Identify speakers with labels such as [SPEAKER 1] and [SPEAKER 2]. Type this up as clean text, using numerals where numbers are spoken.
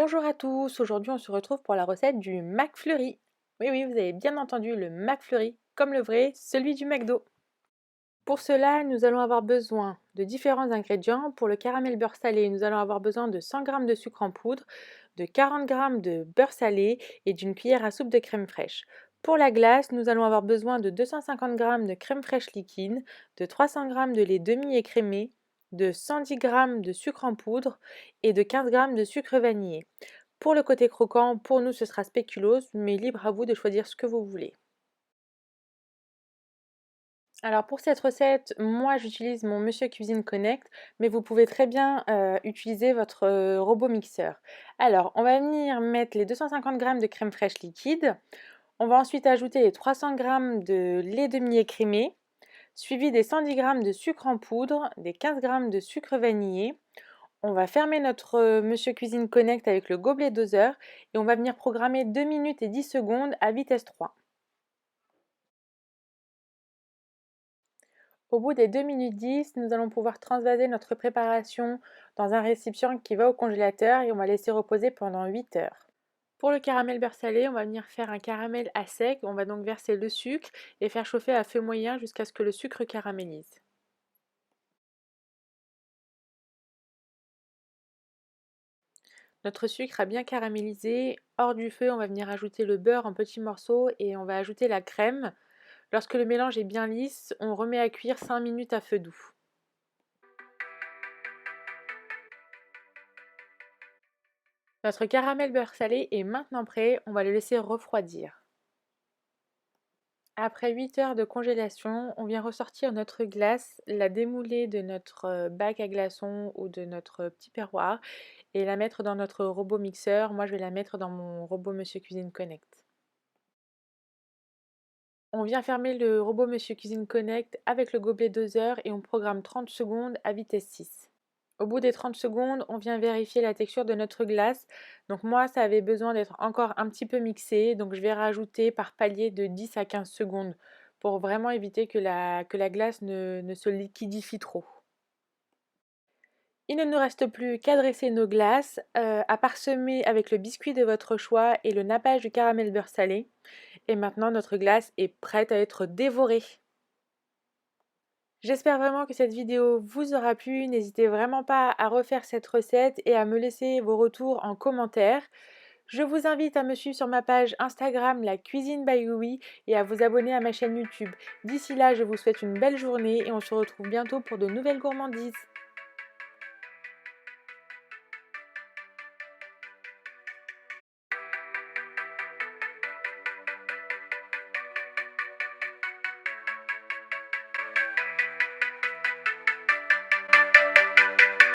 [SPEAKER 1] Bonjour à tous, aujourd'hui on se retrouve pour la recette du McFlurry. Oui, oui, vous avez bien entendu le McFlurry, comme le vrai, celui du McDo. Pour cela, nous allons avoir besoin de différents ingrédients. Pour le caramel beurre salé, nous allons avoir besoin de 100 g de sucre en poudre, de 40 g de beurre salé et d'une cuillère à soupe de crème fraîche. Pour la glace, nous allons avoir besoin de 250 g de crème fraîche liquide, de 300 g de lait demi-écrémé, de 110 g de sucre en poudre et de 15 g de sucre vanillé. Pour le côté croquant, pour nous ce sera spéculoos, mais libre à vous de choisir ce que vous voulez. Alors pour cette recette, moi j'utilise mon Monsieur Cuisine Connect, mais vous pouvez très bien utiliser votre robot mixeur. Alors on va venir mettre les 250 g de crème fraîche liquide, on va ensuite ajouter les 300 g de lait demi-écrémé, suivi des 110 g de sucre en poudre, des 15 g de sucre vanillé. On va fermer notre Monsieur Cuisine Connect avec le gobelet doseur et on va venir programmer 2 minutes et 10 secondes à vitesse 3. Au bout des 2 minutes 10, nous allons pouvoir transvaser notre préparation dans un récipient qui va au congélateur et on va laisser reposer pendant 8 heures. Pour le caramel beurre salé, on va venir faire un caramel à sec. On va donc verser le sucre et faire chauffer à feu moyen jusqu'à ce que le sucre caramélise. Notre sucre a bien caramélisé. Hors du feu, on va venir ajouter le beurre en petits morceaux et on va ajouter la crème. Lorsque le mélange est bien lisse, on remet à cuire 5 minutes à feu doux. Notre caramel beurre salé est maintenant prêt, on va le laisser refroidir. Après 8 heures de congélation, on vient ressortir notre glace, la démouler de notre bac à glaçons ou de notre petit perroir et la mettre dans notre robot mixeur. Moi, je vais la mettre dans mon robot Monsieur Cuisine Connect. On vient fermer le robot Monsieur Cuisine Connect avec le gobelet doseur et on programme 30 secondes à vitesse 6. Au bout des 30 secondes, on vient vérifier la texture de notre glace. Donc moi, ça avait besoin d'être encore un petit peu mixé. Donc je vais rajouter par palier de 10 à 15 secondes pour vraiment éviter que la glace ne se liquidifie trop. Il ne nous reste plus qu'à dresser nos glaces, à parsemer avec le biscuit de votre choix et le nappage du caramel beurre salé. Et maintenant, notre glace est prête à être dévorée. J'espère vraiment que cette vidéo vous aura plu. N'hésitez vraiment pas à refaire cette recette et à me laisser vos retours en commentaire. Je vous invite à me suivre sur ma page Instagram La Cuisine by Louis et à vous abonner à ma chaîne YouTube. D'ici là, je vous souhaite une belle journée et on se retrouve bientôt pour de nouvelles gourmandises.